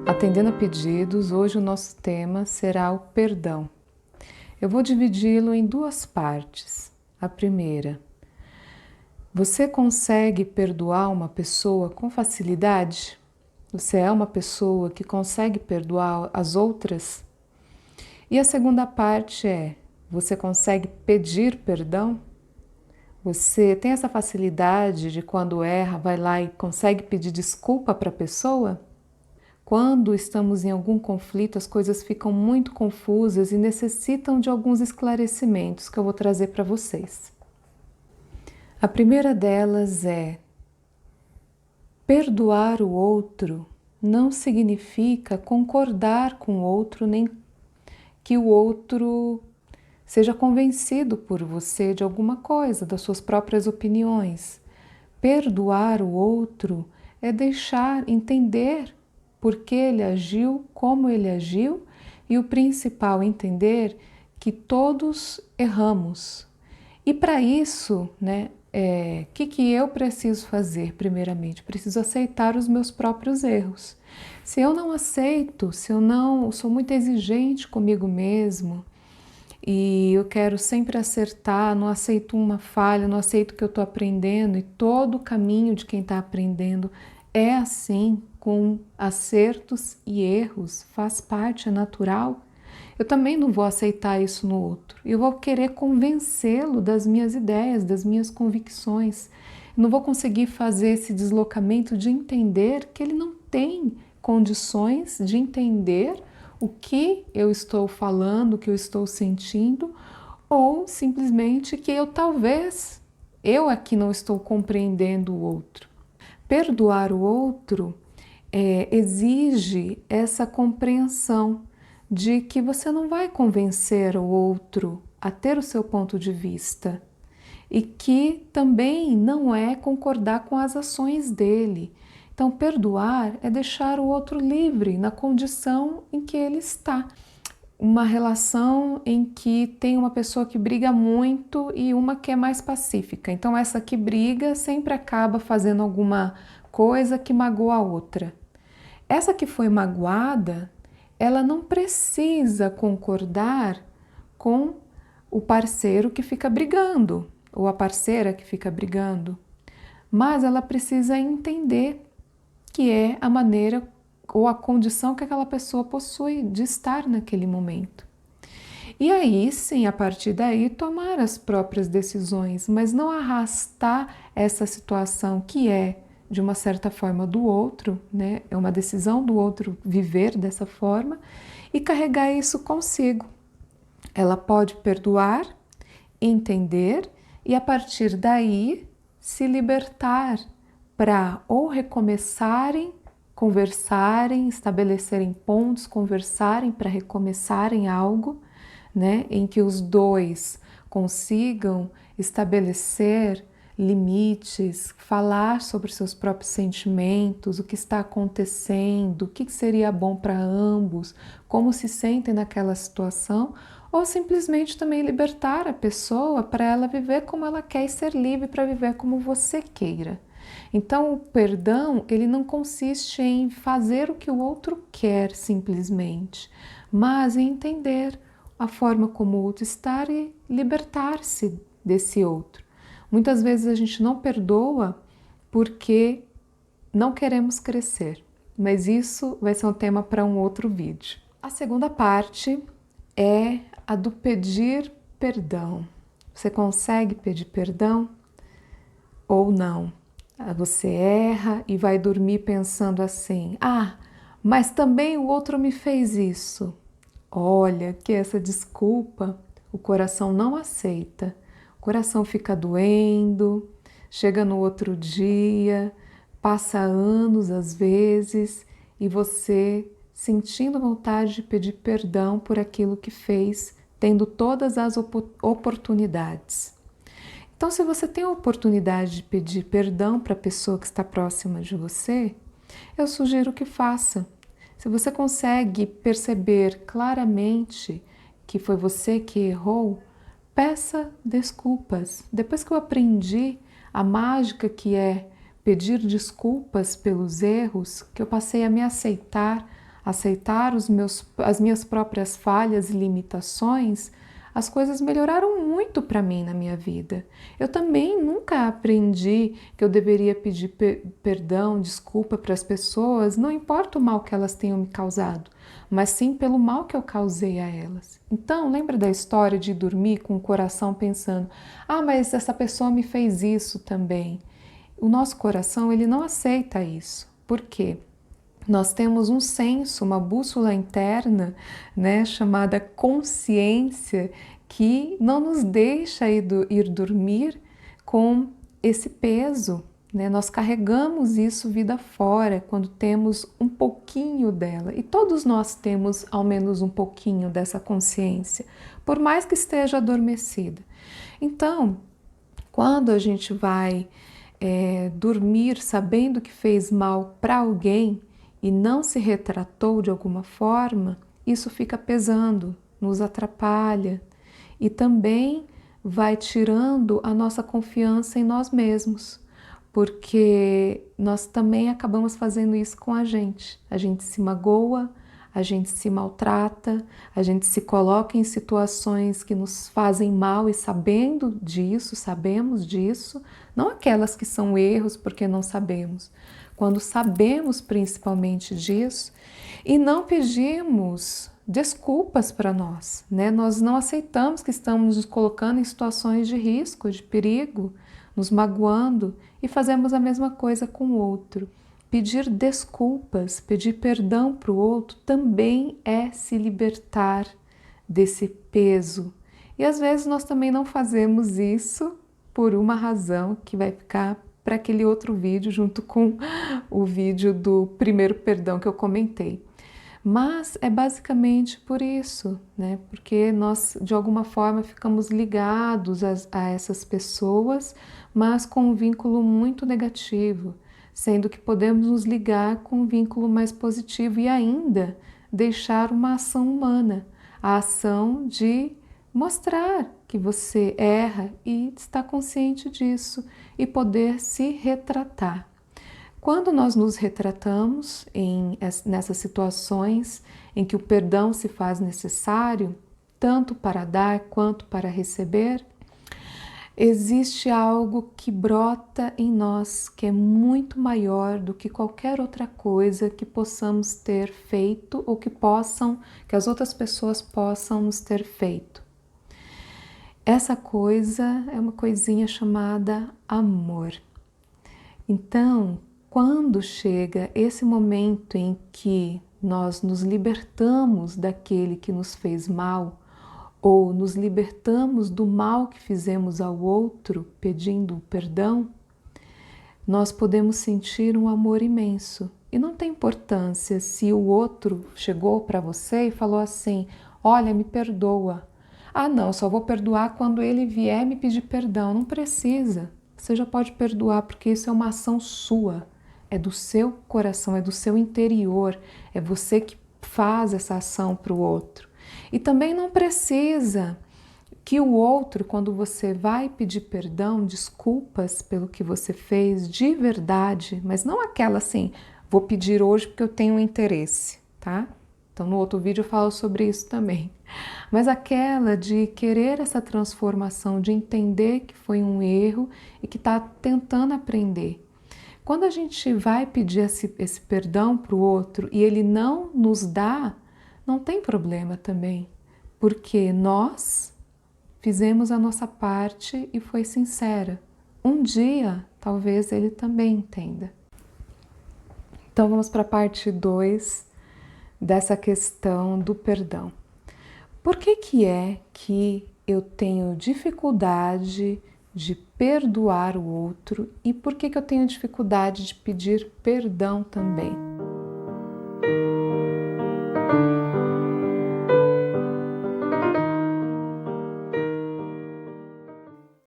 Atendendo a pedidos, hoje o nosso tema será o perdão. Eu vou dividi-lo em duas partes. A primeira, você consegue perdoar uma pessoa com facilidade? Você é uma pessoa que consegue perdoar as outras? E a segunda parte é, você consegue pedir perdão? Você tem essa facilidade de quando erra, vai lá e consegue pedir desculpa para a pessoa? Quando estamos em algum conflito, as coisas ficam muito confusas e necessitam de alguns esclarecimentos que eu vou trazer para vocês. A primeira delas é: perdoar o outro não significa concordar com o outro, nem que o outro seja convencido por você de alguma coisa, das suas próprias opiniões. Perdoar o outro é deixar entender por que ele agiu, como ele agiu, e o principal, entender que todos erramos. E para isso, que eu preciso fazer primeiramente? Preciso aceitar os meus próprios erros. Se eu não aceito, se eu não sou muito exigente comigo mesmo, e eu quero sempre acertar, não aceito uma falha, não aceito que eu estou aprendendo, e todo o caminho de quem está aprendendo é assim, com acertos e erros, faz parte, é natural. Eu também não vou aceitar isso no outro. Eu vou querer convencê-lo das minhas ideias, das minhas convicções. Eu não vou conseguir fazer esse deslocamento de entender que ele não tem condições de entender o que eu estou falando, o que eu estou sentindo, ou simplesmente que eu aqui não estou compreendendo o outro. Perdoar o outro exige essa compreensão de que você não vai convencer o outro a ter o seu ponto de vista e que também não é concordar com as ações dele. Então, perdoar é deixar o outro livre na condição em que ele está. Uma relação em que tem uma pessoa que briga muito e uma que é mais pacífica. Então, essa que briga sempre acaba fazendo alguma coisa que magoa a outra. Essa que foi magoada, ela não precisa concordar com o parceiro que fica brigando, ou a parceira que fica brigando, mas ela precisa entender que é a maneira ou a condição que aquela pessoa possui de estar naquele momento. E aí sim, a partir daí, tomar as próprias decisões, mas não arrastar essa situação que é, de uma certa forma, do outro, né? É uma decisão do outro viver dessa forma e carregar isso consigo. Ela pode perdoar, entender e, a partir daí, se libertar para ou recomeçarem, conversarem, estabelecerem pontos, conversarem para recomeçarem algo, né, em que os dois consigam estabelecer limites, falar sobre seus próprios sentimentos, o que está acontecendo, o que seria bom para ambos, como se sentem naquela situação, ou simplesmente também libertar a pessoa para ela viver como ela quer e ser livre para viver como você queira. Então, o perdão, ele não consiste em fazer o que o outro quer simplesmente, mas em entender a forma como o outro está e libertar-se desse outro. Muitas vezes a gente não perdoa porque não queremos crescer, mas isso vai ser um tema para um outro vídeo. A segunda parte é a do pedir perdão. Você consegue pedir perdão ou não? Você erra e vai dormir pensando assim: ah, mas também o outro me fez isso. Olha que essa desculpa o coração não aceita. O coração fica doendo, chega no outro dia, passa anos às vezes e você sentindo vontade de pedir perdão por aquilo que fez, tendo todas as oportunidades. Então, se você tem a oportunidade de pedir perdão para a pessoa que está próxima de você, eu sugiro que faça. Se você consegue perceber claramente que foi você que errou, peça desculpas. Depois que eu aprendi a mágica que é pedir desculpas pelos erros, que eu passei a me aceitar, aceitar as minhas próprias falhas e limitações, as coisas melhoraram muito para mim na minha vida. Eu também nunca aprendi que eu deveria pedir perdão, desculpa para as pessoas, não importa o mal que elas tenham me causado, mas sim pelo mal que eu causei a elas. Então, lembra da história de dormir com o coração pensando: ah, mas essa pessoa me fez isso também. O nosso coração, ele não aceita isso. Por quê? Nós temos um senso, uma bússola interna, né, chamada consciência, que não nos deixa ir dormir com esse peso, né? Nós carregamos isso vida fora quando temos um pouquinho dela. E todos nós temos ao menos um pouquinho dessa consciência, por mais que esteja adormecida. Então, quando a gente vai dormir sabendo que fez mal para alguém, e não se retratou de alguma forma, isso fica pesando, nos atrapalha e também vai tirando a nossa confiança em nós mesmos, porque nós também acabamos fazendo isso com a gente. A gente se magoa, a gente se maltrata, a gente se coloca em situações que nos fazem mal e sabemos disso, não aquelas que são erros porque não sabemos. Quando sabemos principalmente disso e não pedimos desculpas para nós, né? Nós não aceitamos que estamos nos colocando em situações de risco, de perigo, nos magoando e fazemos a mesma coisa com o outro. Pedir desculpas, pedir perdão para o outro também é se libertar desse peso. E às vezes nós também não fazemos isso por uma razão que vai ficar para aquele outro vídeo, junto com o vídeo do primeiro perdão que eu comentei. Mas é basicamente por isso, né? Porque nós, de alguma forma, ficamos ligados a essas pessoas, mas com um vínculo muito negativo, sendo que podemos nos ligar com um vínculo mais positivo e ainda deixar uma ação humana, a ação de mostrar que você erra e está consciente disso e poder se retratar. Quando nós nos retratamos nessas situações em que o perdão se faz necessário, tanto para dar quanto para receber, existe algo que brota em nós que é muito maior do que qualquer outra coisa que possamos ter feito ou que as outras pessoas possam nos ter feito. Essa coisa é uma coisinha chamada amor. Então, quando chega esse momento em que nós nos libertamos daquele que nos fez mal, ou nos libertamos do mal que fizemos ao outro, pedindo perdão, nós podemos sentir um amor imenso. E não tem importância se o outro chegou para você e falou assim: olha, me perdoa. Ah, não, só vou perdoar quando ele vier me pedir perdão. Não precisa. Você já pode perdoar, porque isso é uma ação sua. É do seu coração, é do seu interior. É você que faz essa ação para o outro. E também não precisa que o outro, quando você vai pedir perdão, desculpas pelo que você fez de verdade, mas não aquela assim, vou pedir hoje porque eu tenho um interesse, tá? Então no outro vídeo eu falo sobre isso também. Mas aquela de querer essa transformação, de entender que foi um erro e que está tentando aprender. Quando a gente vai pedir esse perdão para o outro e ele não nos dá, não tem problema também, porque nós fizemos a nossa parte e foi sincera. Um dia, talvez ele também entenda. Então vamos para a parte 2 dessa questão do perdão. Por que é que eu tenho dificuldade de perdoar o outro e por que eu tenho dificuldade de pedir perdão também?